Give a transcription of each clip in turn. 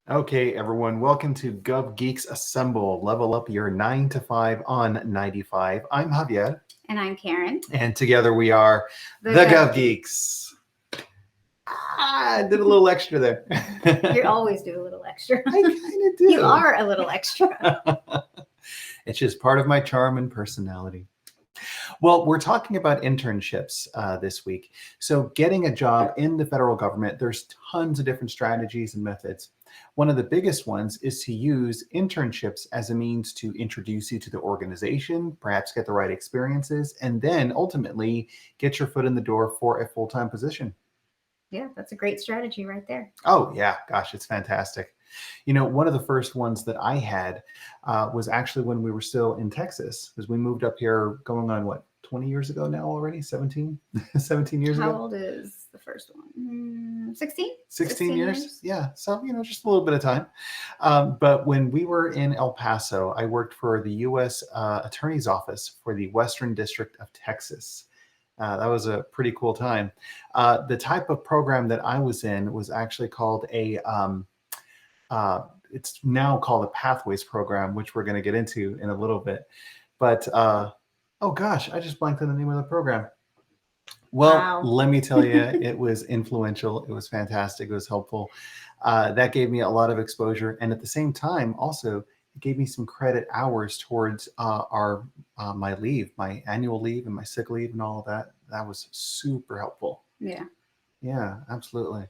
Okay, everyone, welcome to Gov Geeks Assemble. Level up your 9 to 5 on 95. I'm Javier. And I'm Karen. And together we are the Gov Geeks. I did a little extra there. You always do a little extra. I kind of do. You are a little extra. It's just part of my charm and personality. Well, we're talking about internships this week. So getting a job in the federal government, there's tons of different strategies and methods. One of the biggest ones is to use internships as a means to introduce you to the organization, perhaps get the right experiences, and then ultimately get your foot in the door for a full-time position. Yeah, that's a great strategy right there. Oh, yeah. Gosh, it's fantastic. You know, one of the first ones that I had was actually when we were still in Texas, because we moved up here going on, what, 20 years ago now already? 17? 17 years ago? How old is the first one? 16? 16 years? Yeah. So, just a little bit of time. But when we were in El Paso, I worked for the U.S. Attorney's Office for the Western District of Texas. That was a pretty cool time. The type of program that I was in was actually called it's now called a Pathways program, which we're going to get into in a little bit. But, oh gosh, I just blanked on the name of the program. Well, wow. Let me tell you, it was influential. It was fantastic. It was helpful. That gave me a lot of exposure. And at the same time, also, it gave me some credit hours towards my leave, my annual leave and my sick leave and all of that. That was super helpful. Yeah. Yeah, absolutely.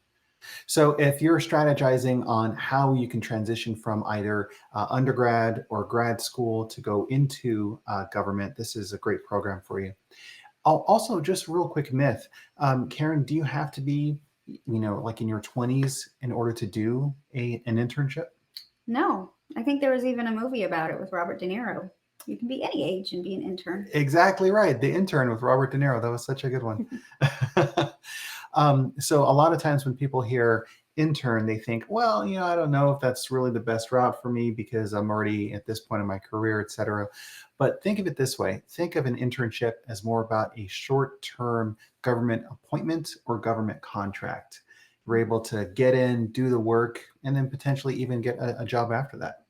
So if you're strategizing on how you can transition from either undergrad or grad school to go into government, this is a great program for you. Also, just real quick myth. Karen, do you have to be, like in your 20s in order to do an internship? No, I think there was even a movie about it with Robert De Niro. You can be any age and be an intern. Exactly right. The Intern with Robert De Niro. That was such a good one. So a lot of times when people hear intern, they think, well, I don't know if that's really the best route for me because I'm already at this point in my career, et cetera. But think of it this way. Think of an internship as more about a short-term government appointment or government contract. You're able to get in, do the work, and then potentially even get a job after that.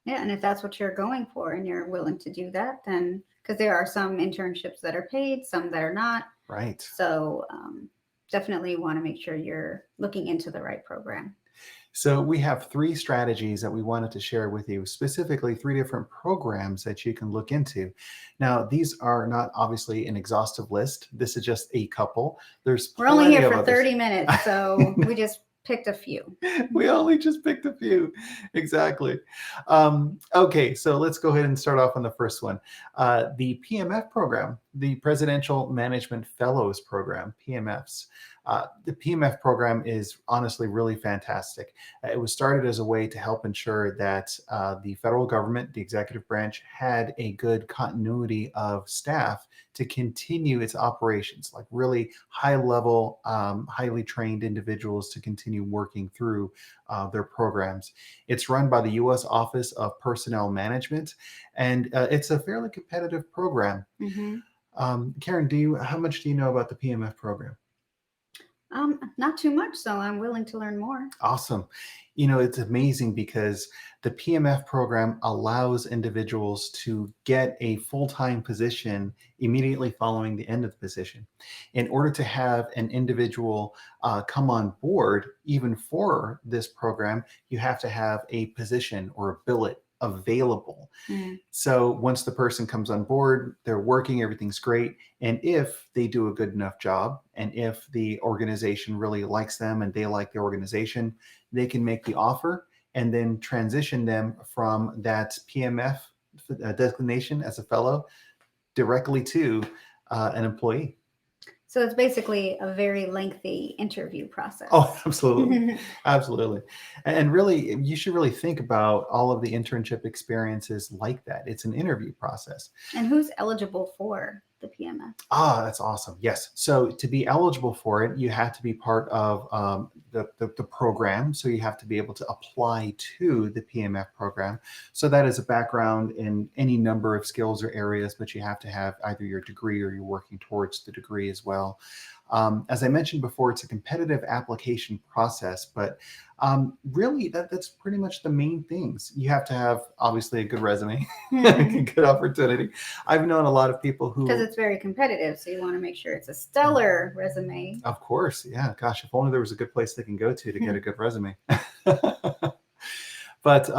Yeah, and if that's what you're going for and you're willing to do that, then because there are some internships that are paid, some that are not. Right. So definitely want to make sure you're looking into the right program. So we have 3 strategies that we wanted to share with you, specifically 3 different programs that you can look into. Now, these are not obviously an exhaustive list. This is just a couple. We're only here for 30 minutes, so we just picked a few. We only just picked a few. Exactly. Okay, so let's go ahead and start off on the first one. The PMF program, the Presidential Management Fellows Program, PMFs. The PMF program is honestly really fantastic. It was started as a way to help ensure that the federal government, the executive branch, had a good continuity of staff to continue its operations, like really high-level, highly trained individuals to continue working through their programs. It's run by the U.S. Office of Personnel Management, and it's a fairly competitive program. Mm-hmm. Karen, how much do you know about the PMF program? Not too much, so I'm willing to learn more. Awesome. It's amazing because the PMF program allows individuals to get a full-time position immediately following the end of the position. In order to have an individual come on board, even for this program, you have to have a position or a billet available. So once the person comes on board, they're working, everything's great. And if they do a good enough job, and if the organization really likes them and they like the organization, they can make the offer and then transition them from that PMF designation as a fellow directly to an employee. So it's basically a very lengthy interview process. Oh, absolutely. Absolutely. And really, you should really think about all of the internship experiences like that. It's an interview process. And who's eligible for the PMF? Ah, that's awesome. Yes. So to be eligible for it, you have to be part of the program. So you have to be able to apply to the PMF program. So that is a background in any number of skills or areas, but you have to have either your degree or you're working towards the degree as well. As I mentioned before, it's a competitive application process, but really that's pretty much the main things. You have to have obviously a good resume, a good opportunity. I've known a lot of people Because who, it's very competitive, so you want to make sure it's a stellar resume. of course, yeah, gosh, if only there was a good place they can go to get a good resume. But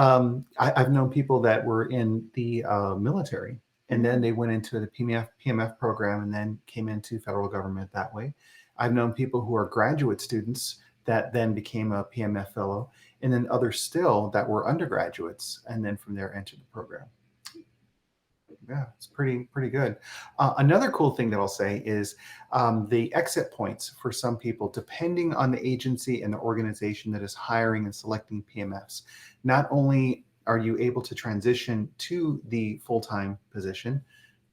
I've known people that were in the military, and then they went into the PMF program and then came into federal government that way. I've known people who are graduate students that then became a PMF fellow, and then others still that were undergraduates, and then from there entered the program. Yeah, it's pretty good. Another cool thing that I'll say is the exit points for some people, depending on the agency and the organization that is hiring and selecting PMFs. Not only are you able to transition to the full-time position,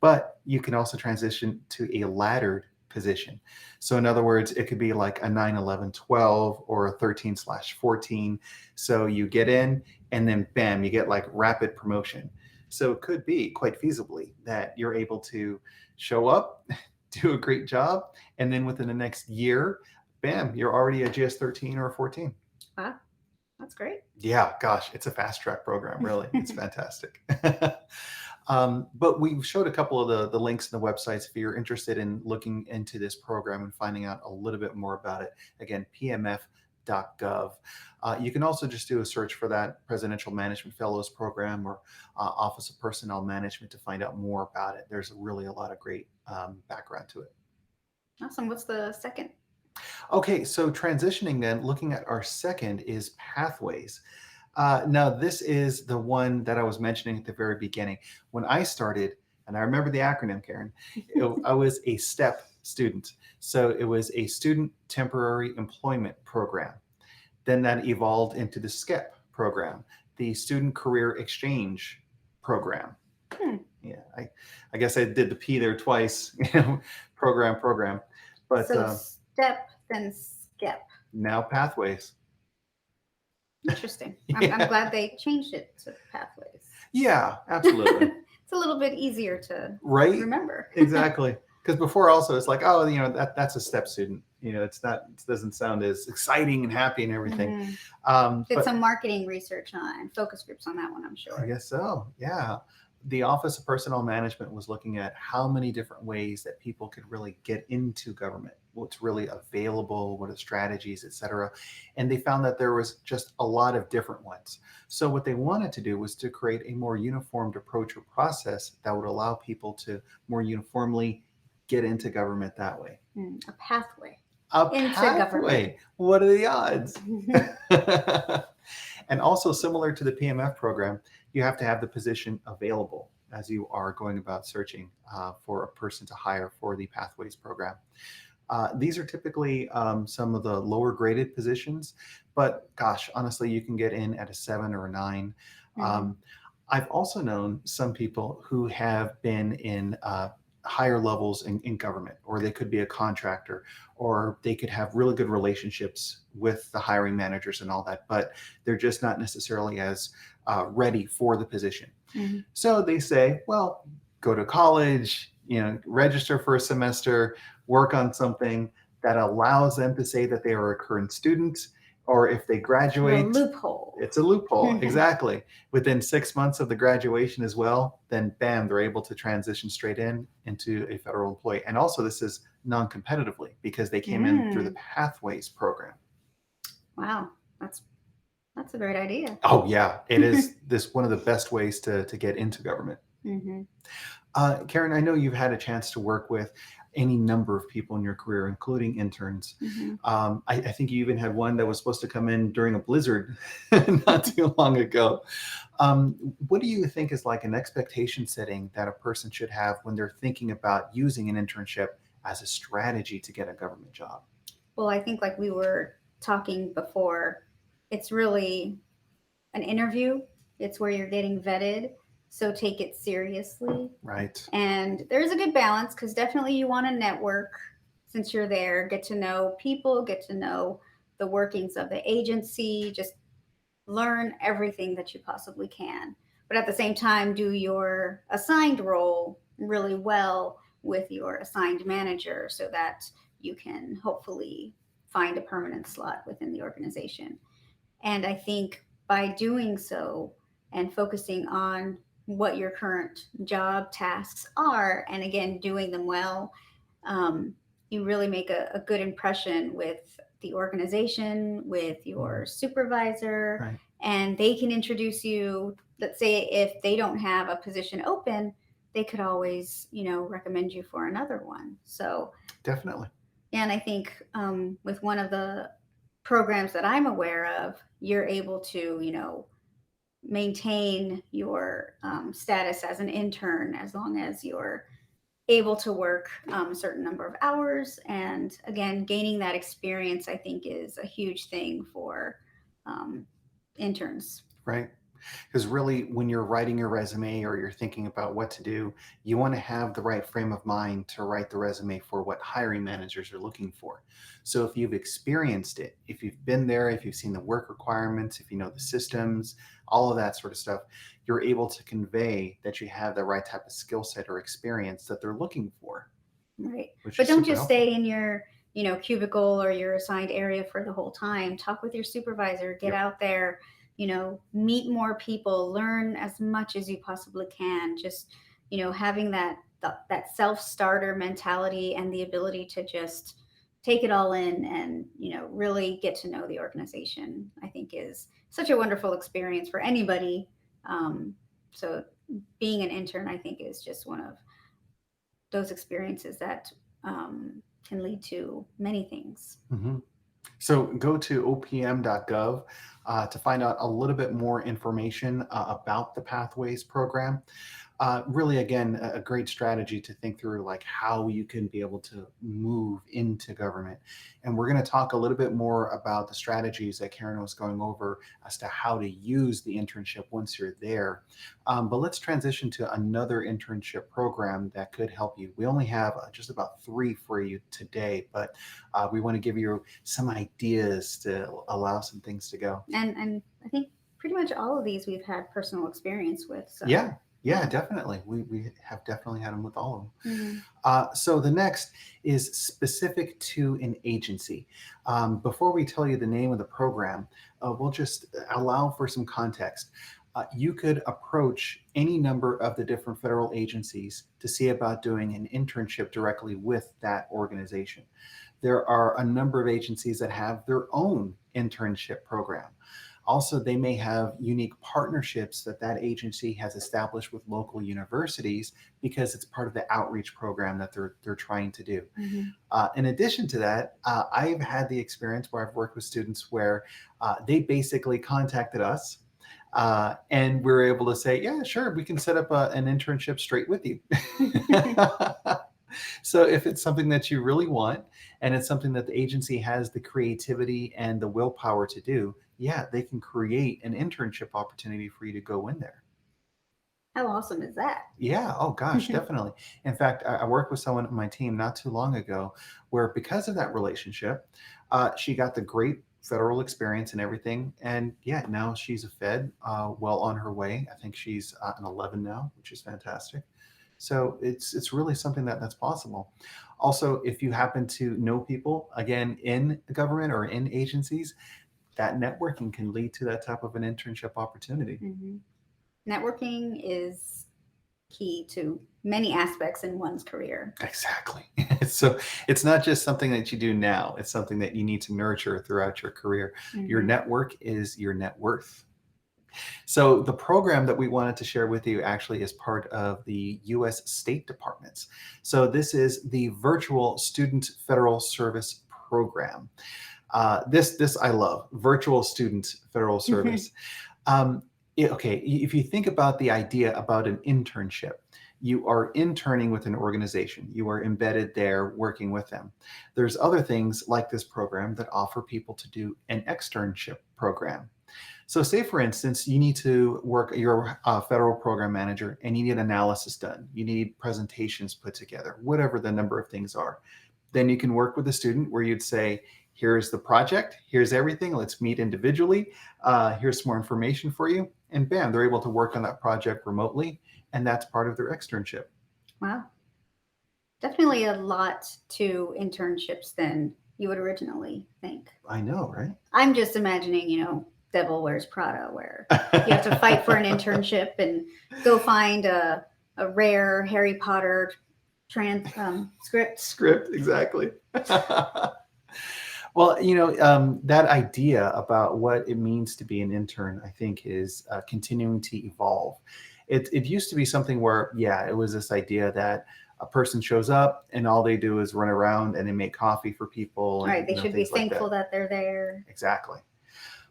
but you can also transition to a laddered position. So in other words, it could be like a 9/11/12 or a 13/14. So you get in and then bam, you get like rapid promotion. So it could be quite feasibly that you're able to show up, do a great job, and then within the next year, bam, you're already a GS 13 or a 14. Wow, that's great. Yeah, gosh, it's a fast track program, really. It's fantastic. But we showed a couple of the links in the websites if you're interested in looking into this program and finding out a little bit more about it. Again, PMF.gov. You can also just do a search for that Presidential Management Fellows Program or Office of Personnel Management to find out more about it. There's really a lot of great background to it. Awesome. What's the second? Okay, so transitioning then, looking at our second is pathways. Now, this is the one that I was mentioning at the very beginning. When I started, and I remember the acronym, Karen, I was a STEP student. So it was a Student Temporary Employment Program. Then that evolved into the SCEP program, the Student Career Exchange Program. Yeah, I guess I did the P there twice, program. But So STEP, then SCEP. now pathways. Interesting. Yeah. I'm glad they changed it to pathways. Yeah, absolutely. It's a little bit easier to Right? remember. Exactly. Because before also it's like, oh, that's a STEP student. It's not, it doesn't sound as exciting and happy and everything. Did But some marketing research and focus groups on that one, I'm sure. I guess so. Yeah. The Office of Personnel Management was looking at how many different ways that people could really get into government, what's really available, what are the strategies, et cetera. And they found that there was just a lot of different ones. So what they wanted to do was to create a more uniformed approach or process that would allow people to more uniformly get into government that way. A pathway. Into government. What are the odds? And also similar to the PMF program, you have to have the position available as you are going about searching for a person to hire for the Pathways program. These are typically some of the lower graded positions, but gosh, honestly, you can get in at a 7 or a 9. I've also known some people who have been in higher levels in government, or they could be a contractor, or they could have really good relationships with the hiring managers and all that, but they're just not necessarily as ready for the position. So they say, well, go to college, register for a semester, work on something that allows them to say that they are a current student, or if they graduate, it's a loophole. Exactly. Within 6 months of the graduation as well, then bam, they're able to transition straight into a federal employee. And also this is non-competitively because they came in through the Pathways program. Wow, that's a great idea. Oh yeah, it is one of the best ways to get into government. Karen, I know you've had a chance to work with any number of people in your career, including interns. I think you even had one that was supposed to come in during a blizzard not too long ago. What do you think is like an expectation setting that a person should have when they're thinking about using an internship as a strategy to get a government job? Well, I think like we were talking before, it's really an interview. It's where you're getting vetted. So take it seriously. Right. And there's a good balance because definitely you want to network since you're there, get to know people, get to know the workings of the agency, just learn everything that you possibly can. But at the same time, do your assigned role really well with your assigned manager so that you can hopefully find a permanent slot within the organization. And I think by doing so and focusing on what your current job tasks are, and again, doing them well, um, you really make a good impression with the organization, with your supervisor, Right. and they can introduce you. Let's say if they don't have a position open, they could always, recommend you for another one. So, Definitely. and I think with one of the programs that I'm aware of, you're able to, maintain your status as an intern as long as you're able to work a certain number of hours. And again, gaining that experience, I think, is a huge thing for um, interns. Right. Because really, when you're writing your resume or you're thinking about what to do, you want to have the right frame of mind to write the resume for what hiring managers are looking for. So if you've experienced it, if you've been there, if you've seen the work requirements, if you know the systems, all of that sort of stuff, you're able to convey that you have the right type of skill set or experience that they're looking for, Right. which But is don't super just helpful. stay in your, cubicle or your assigned area for the whole time. Talk with your supervisor, get Yep. out there, meet more people, learn as much as you possibly can. Just, having that self-starter mentality and the ability to just take it all in and, really get to know the organization, I think is such a wonderful experience for anybody. So being an intern, I think, is just one of those experiences that can lead to many things. Mhm. So go to opm.gov to find out a little bit more information about the Pathways program. Really, again, a great strategy to think through, like how you can be able to move into government. And we're going to talk a little bit more about the strategies that Karen was going over as to how to use the internship once you're there. But let's transition to another internship program that could help you. We only have just about 3 for you today, but we want to give you some ideas to allow some things to go. And I think pretty much all of these we've had personal experience with. So Yeah, yeah, yeah. definitely. We have definitely had them with all of them. Mm-hmm. So the next is specific to an agency. Before we tell you the name of the program, we'll just allow for some context. You could approach any number of the different federal agencies to see about doing an internship directly with that organization. There are a number of agencies that have their own internship program. Also, they may have unique partnerships that that agency has established with local universities because it's part of the outreach program that they're trying to do. Mm-hmm. In addition to that, I've had the experience where I've worked with students where they basically contacted us. And we're able to say, yeah, sure, we can set up an internship straight with you. So if it's something that you really want and it's something that the agency has the creativity and the willpower to do, yeah, they can create an internship opportunity for you to go in there. How awesome is that? Yeah. Oh gosh, definitely. In fact, I worked with someone on my team not too long ago where because of that relationship, she got the great federal experience and everything. And yeah, now she's a Fed, well on her way. I think she's an 11 now, which is fantastic. So it's really something that's possible. Also, if you happen to know people again in the government or in agencies, that networking can lead to that type of an internship opportunity. Mm-hmm. Networking is key to many aspects in one's career. Exactly. So it's not just something that you do now, it's something that you need to nurture throughout your career. Your Mm-hmm. network is your net worth. So the program that we wanted to share with you actually is part of the US State Department's. So this is the Virtual Student Federal Service Program. This I love, Virtual Student Federal Service. Um, okay, if you think about the idea about an internship, you are interning with an organization. You are embedded there working with them. There's other things like this program that offer people to do an externship program. So say, for instance, you need to work, you're a federal program manager and you need analysis done. You need presentations put together, whatever the number of things are. Then you can work with a student where you'd say, here's the project, here's everything, let's meet individually, here's some more information for you. And bam, they're able to work on that project remotely. And that's part of their externship. Wow. Definitely a lot to internships than you would originally think. I know, right? I'm just imagining, Devil Wears Prada, where you have to fight for an internship and go find a rare Harry Potter script. Script, exactly. Well, that idea about what it means to be an intern, I think, is continuing to evolve. It used to be something where, yeah, it was this idea that a person shows up and all they do is run around and they make coffee for people Right. and They should be things like thankful that. that they're there. Exactly.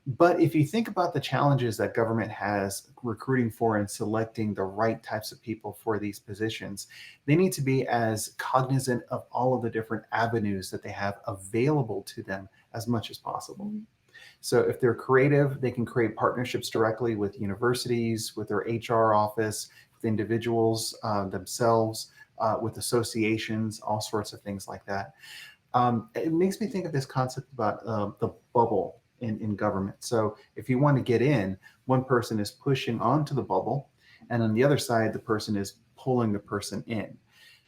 But if you think about the challenges that government has recruiting for and selecting the right types of people for these positions, they need to be as cognizant of all of the different avenues that they have available to them as much as possible. Mhm. So if they're creative, they can create partnerships directly with universities, with their HR office, with individuals themselves, with associations, all sorts of things like that. It makes me think of this concept about the bubble in government. So if you want to get in, one person is pushing onto the bubble, and on the other side, the person is pulling the person in.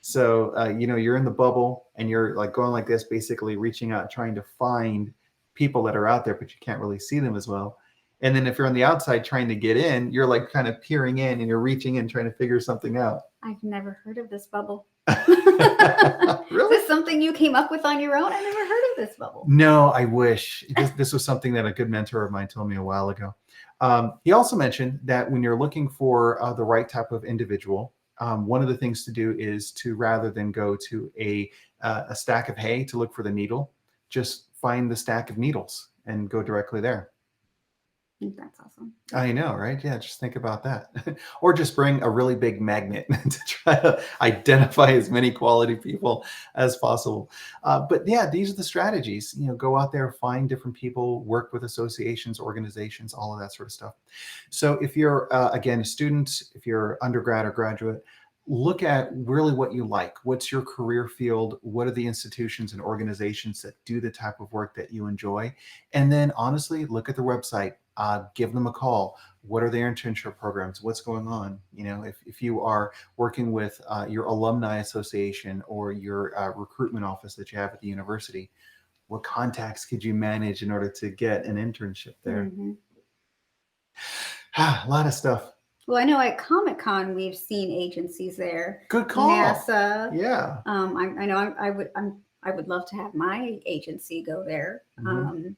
So you're in the bubble, and you're like going like this, basically reaching out, trying to find people that are out there, but you can't really see them as well. And then if you're on the outside trying to get in, you're like kind of peering in, and you're reaching in, trying to figure something out. I've never heard of this bubble. Is Really? this something you came up with on your own? I never heard of this bubble. No, I wish. This was something that a good mentor of mine told me a while ago. He also mentioned that when you're looking for the right type of individual, one of the things to do is to, rather than go to a stack of hay to look for the needle, just find the stack of needles and go directly there. I think that's awesome. I know, right? Yeah, just think about that. Or just bring a really big magnet to try to identify as many quality people as possible. But yeah, these are the strategies. Go out there, find different people, work with associations, organizations, all of that sort of stuff. So if you're, again, a student, if you're undergrad or graduate, look at really what you like. What's your career field? What are the institutions and organizations that do the type of work that you enjoy? And then honestly, look at the website. Give them a call. What are their internship programs? What's going on? If you are working with your alumni association or your recruitment office that you have at the university, what contacts could you manage in order to get an internship there? Mm-hmm. A lot of stuff. Well, I know at Comic-Con we've seen agencies there. Good call. NASA. Yeah. I know I would love to have my agency go there. Mhm.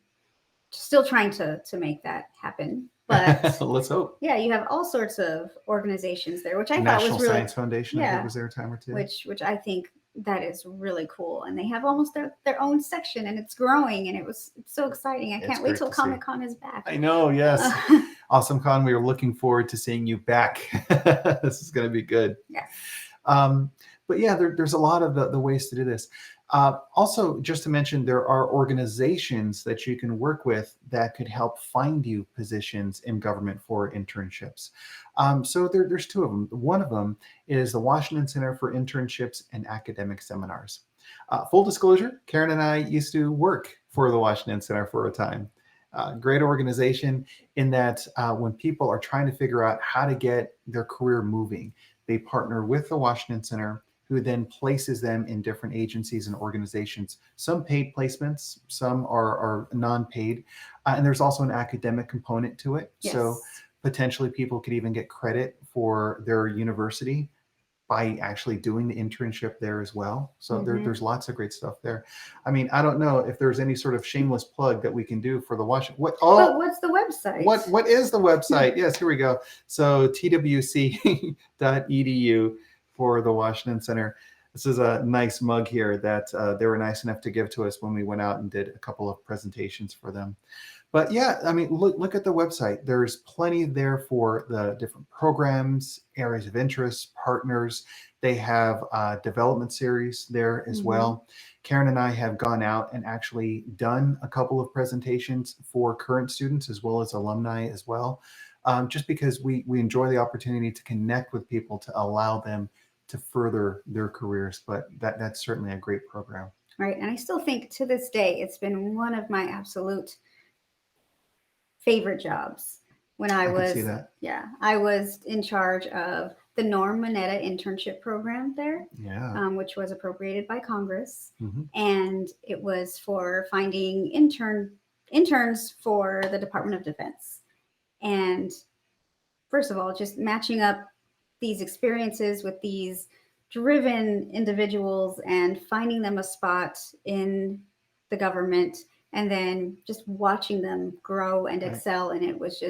Still trying to make that happen. But let's hope. Yeah, you have all sorts of organizations there, which I National thought was really Science Foundation, I think, was there a time or two. which I think that is really cool. And they have almost their own section, and it's growing, and it's so exciting. I can't wait till Comic-Con is back. I know, yes. Awesome Con. We are looking forward to seeing you back. This is going to be good. Yes. But yeah, there's a lot of the ways to do this. Also, just to mention, there are organizations that you can work with that could help find you positions in government for internships. So there's two of them. One of them is the Washington Center for Internships and Academic Seminars. Full disclosure, Karen and I used to work for the Washington Center for a time. Great organization in that when people are trying to figure out how to get their career moving, they partner with the Washington Center, who then places them in different agencies and organizations. Some paid placements, some are non-paid. And there's also an academic component to it. Yes. So potentially people could even get credit for their university by actually doing the internship there as well. So there's lots of great stuff there. I mean, I don't know if there's any sort of shameless plug that we can do for the Washington. But what's the website? What is the website? Yes, here we go. So twc.edu for the Washington Center. This is a nice mug here that they were nice enough to give to us when we went out and did a couple of presentations for them. But yeah, I mean, look at the website. There's plenty there for the different programs, areas of interest, partners. They have a development series there as well. Karen and I have gone out and actually done a couple of presentations for current students as well as alumni as well, just because we enjoy the opportunity to connect with people to allow them to further their careers. But that's certainly a great program. Right. And I still think to this day, it's been one of my absolute favorite jobs when I was in charge of the Norm Mineta internship program there, Yeah. which was appropriated by Congress, Hmm. and it was for finding interns for the Department of Defense. And first of all, just matching up these experiences with these driven individuals and finding them a spot in the government, and then just watching them grow and Right. excel. And it was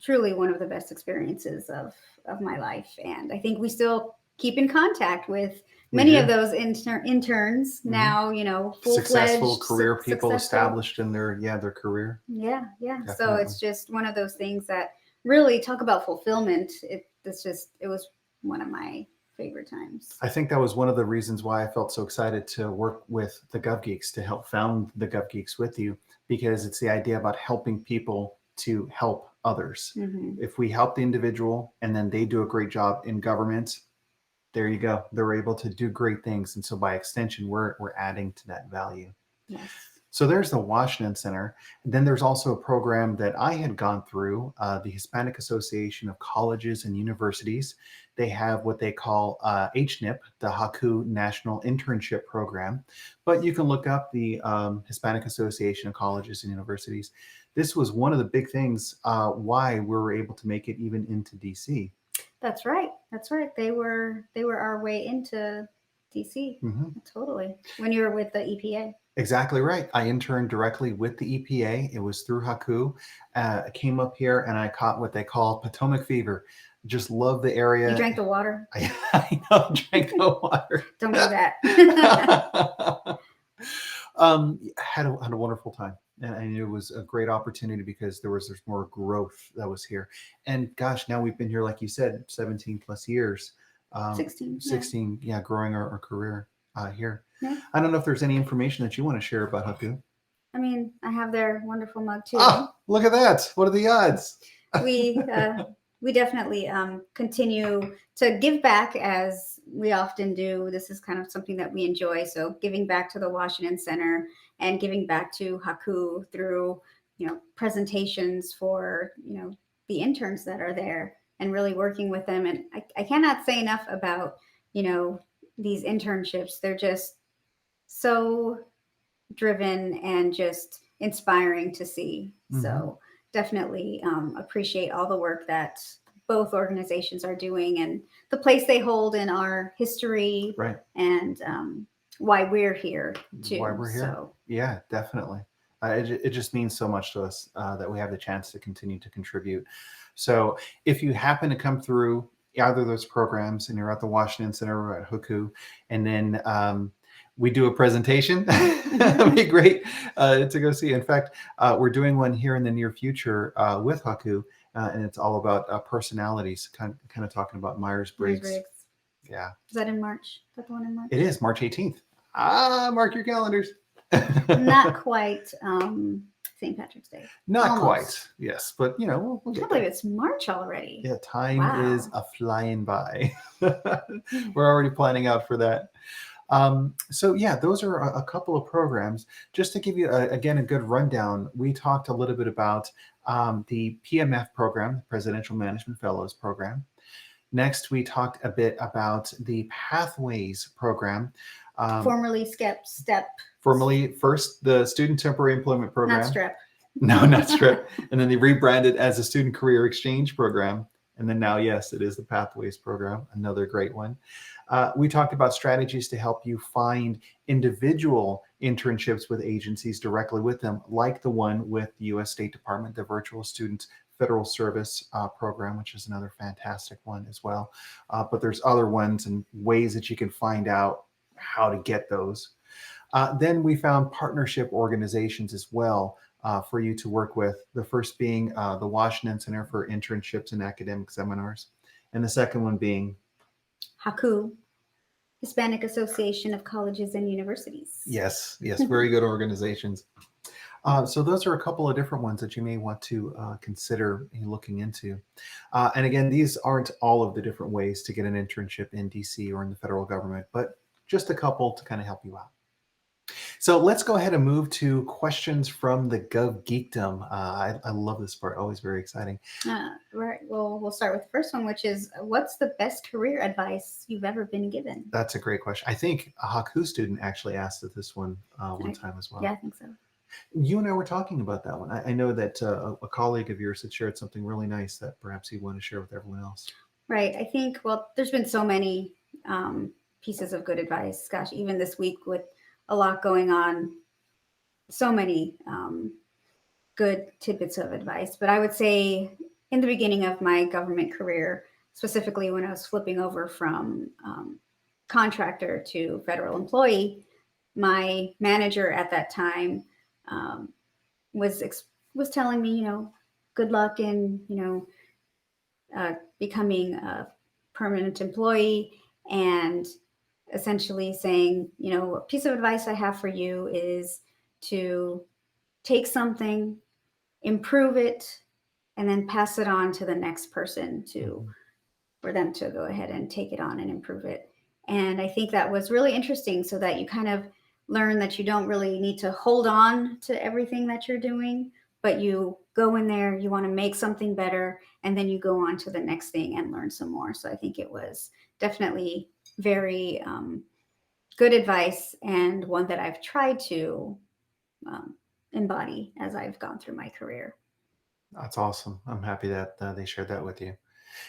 truly one of the best experiences of my life. And I think we still keep in contact with We many do. of those interns Mhm. now, Successful full-fledged career people successful. established in their career. Yeah, yeah. So Definitely. it's just one of those things that really talk about fulfillment. It was one of my favorite times. I think that was one of the reasons why I felt so excited to work with the Gov Geeks, to help found the Gov Geeks with you, because it's the idea about helping people to help others. Hmm. If we help the individual and then they do a great job in government, there you go. They're able to do great things. And so by extension, we're adding to that value. Yes. So there's the Washington Center. And then there's also a program that I had gone through, the Hispanic Association of Colleges and Universities. They have what they call HNIP, the Haku National Internship Program. But you can look up the Hispanic Association of Colleges and Universities. This was one of the big things why we were able to make it even into DC. That's right. That's right. They were our way into DC. Mm-hmm. Totally. When you were with the EPA. Exactly right. I interned directly with the EPA. It was through Haku. I came up here and I caught what they call Potomac fever. Just love the area. You drank the water. I know, drank the water. Don't do that. Had a wonderful time. And it was a great opportunity because there's more growth that was here. And gosh, now we've been here, like you said, 17 plus years. 16. 16, yeah, growing our career here. Yeah. I don't know if there's any information that you want to share about Haku. I mean, I have their wonderful mug too. Oh, look at that. What are the odds? We definitely continue to give back, as we often do. This is kind of something that we enjoy. So giving back to the Washington Center and giving back to Haku through, presentations for, the interns that are there, and really working with them. And I cannot say enough about, these internships. They're just so driven and just inspiring to see. Mm-hmm. So definitely appreciate all the work that both organizations are doing and the place they hold in our history, right? And why we're here too. Why we're here? So, yeah, definitely. It just means so much to us that we have the chance to continue to contribute. So if you happen to come through either of those programs and you're at the Washington Center or at Haku, and then we do a presentation, it'd be great to go see. In fact, we're doing one here in the near future with Haku, and it's all about personalities, kind of talking about Myers-Briggs. Yeah. Is that in March? Is that the one in March? It is March 18th. Mark your calendars. Not quite St. Patrick's Day. Not Almost. quite. Yes, but we'll I can't believe it's March already. Yeah, time is a flying by. We're already planning out for that. So yeah, those are a couple of programs. Just to give you again a good rundown, we talked a little bit about the PMF program, the Presidential Management Fellows program. Next, we talked a bit about the Pathways program. Formerly STEP. Formerly, first, the Student Temporary Employment Program. Not STREP. No, not STREP. And then they rebranded as a Student Career Exchange Program. And then now, yes, it is the Pathways program, another great one. We talked about strategies to help you find individual internships with agencies directly with them, like the one with the U.S. State Department, the Virtual Student Federal Service program, which is another fantastic one as well. But there's other ones and ways that you can find out how to get those. Then we found partnership organizations as well for you to work with. The first being the Washington Center for Internships and Academic Seminars. And the second one being Haku, Hispanic Association of Colleges and Universities. Yes, very good organizations. So those are a couple of different ones that you may want to consider looking into. And again, these aren't all of the different ways to get an internship in DC or in the federal government, but just a couple to kind of help you out. So let's go ahead and move to questions from the Gov Geekdom. I love this part, always very exciting. Right. Well, we'll start with the first one, which is what's the best career advice you've ever been given? That's a great question. I think a Haku student actually asked it this one one time as well. Yeah, I think so. You and I were talking about that one. I know that a colleague of yours had shared something really nice that perhaps you want to share with everyone else. Right. I think, well, there's been so many pieces of good advice. Gosh, even this week with a lot going on, so many good tidbits of advice. But I would say in the beginning of my government career, specifically when I was flipping over from contractor to federal employee, my manager at that time was telling me, good luck in, becoming a permanent employee, and essentially saying, a piece of advice I have for you is to take something, improve it, and then pass it on to the next person for them to go ahead and take it on and improve it. And I think that was really interesting, so that you kind of learn that you don't really need to hold on to everything that you're doing, but you go in there, you want to make something better, and then you go on to the next thing and learn some more. So I think it was definitely very good advice, and one that I've tried to embody as I've gone through my career. That's awesome. I'm happy that they shared that with you.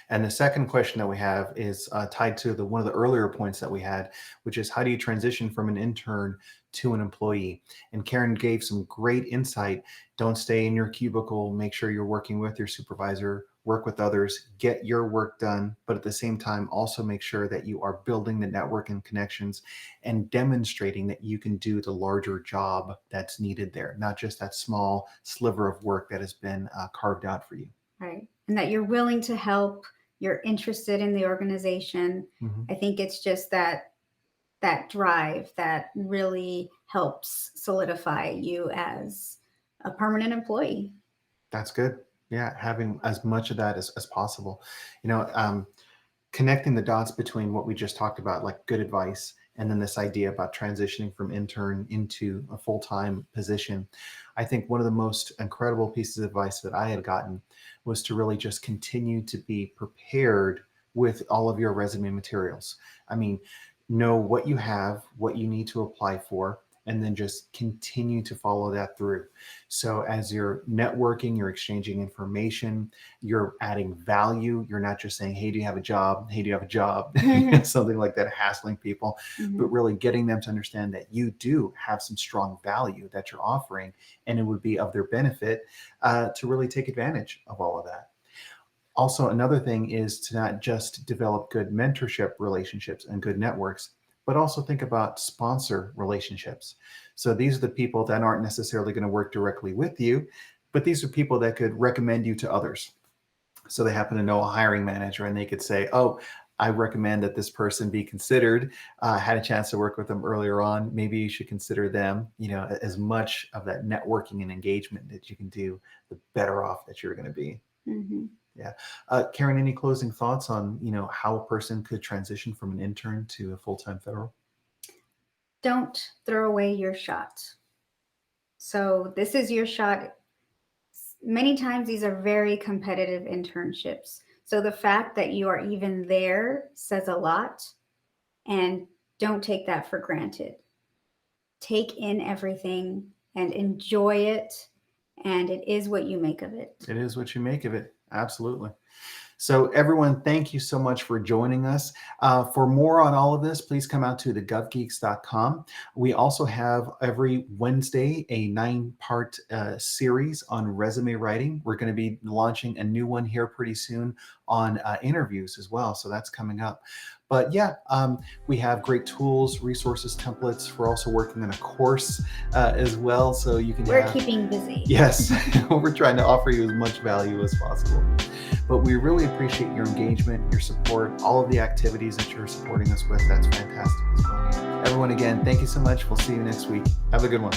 And the second question that we have is tied to one of the earlier points that we had, which is how do you transition from an intern to an employee? And Karen gave some great insight. Don't stay in your cubicle. Make sure you're working with your supervisor, work with others, get your work done, but at the same time, also make sure that you are building the network and connections and demonstrating that you can do the larger job that's needed there, not just that small sliver of work that has been carved out for you. Right. And that you're willing to help, you're interested in the organization. Mm-hmm. I think it's just that drive that really helps solidify you as a permanent employee. That's good. Yeah, having as much of that as possible. Connecting the dots between what we just talked about, like good advice, and then this idea about transitioning from intern into a full-time position. I think one of the most incredible pieces of advice that I had gotten was to really just continue to be prepared with all of your resume materials. I mean, know what you have, what you need to apply for, and then just continue to follow that through. So as you're networking, you're exchanging information, you're adding value. You're not just saying, hey, do you have a job? Hey, do you have a job? Something like that, hassling people, but really getting them to understand that you do have some strong value that you're offering, and it would be of their benefit to really take advantage of all of that. Also, another thing is to not just develop good mentorship relationships and good networks, but also think about sponsor relationships. So these are the people that aren't necessarily going to work directly with you, but these are people that could recommend you to others. So they happen to know a hiring manager, and they could say, oh, I recommend that this person be considered. Had a chance to work with them earlier on. Maybe you should consider them. As much of that networking and engagement that you can do, the better off that you're going to be. Mm-hmm. Yeah. Karen, any closing thoughts on, how a person could transition from an intern to a full-time federal? Don't throw away your shot. So this is your shot. Many times these are very competitive internships. So the fact that you are even there says a lot, and don't take that for granted. Take in everything and enjoy it. And it is what you make of it. It is what you make of it. Absolutely. So everyone, thank you so much for joining us. For more on all of this, please come out to thegovgeeks.com. We also have every Wednesday a 9-part series on resume writing. We're going to be launching a new one here pretty soon on interviews as well. So that's coming up. But yeah, we have great tools, resources, templates. We're also working on a course as well. So you can We're keeping busy. Yes, we're trying to offer you as much value as possible. But we really appreciate your engagement, your support, all of the activities that you're supporting us with. That's fantastic as well. Everyone, again, thank you so much. We'll see you next week. Have a good one.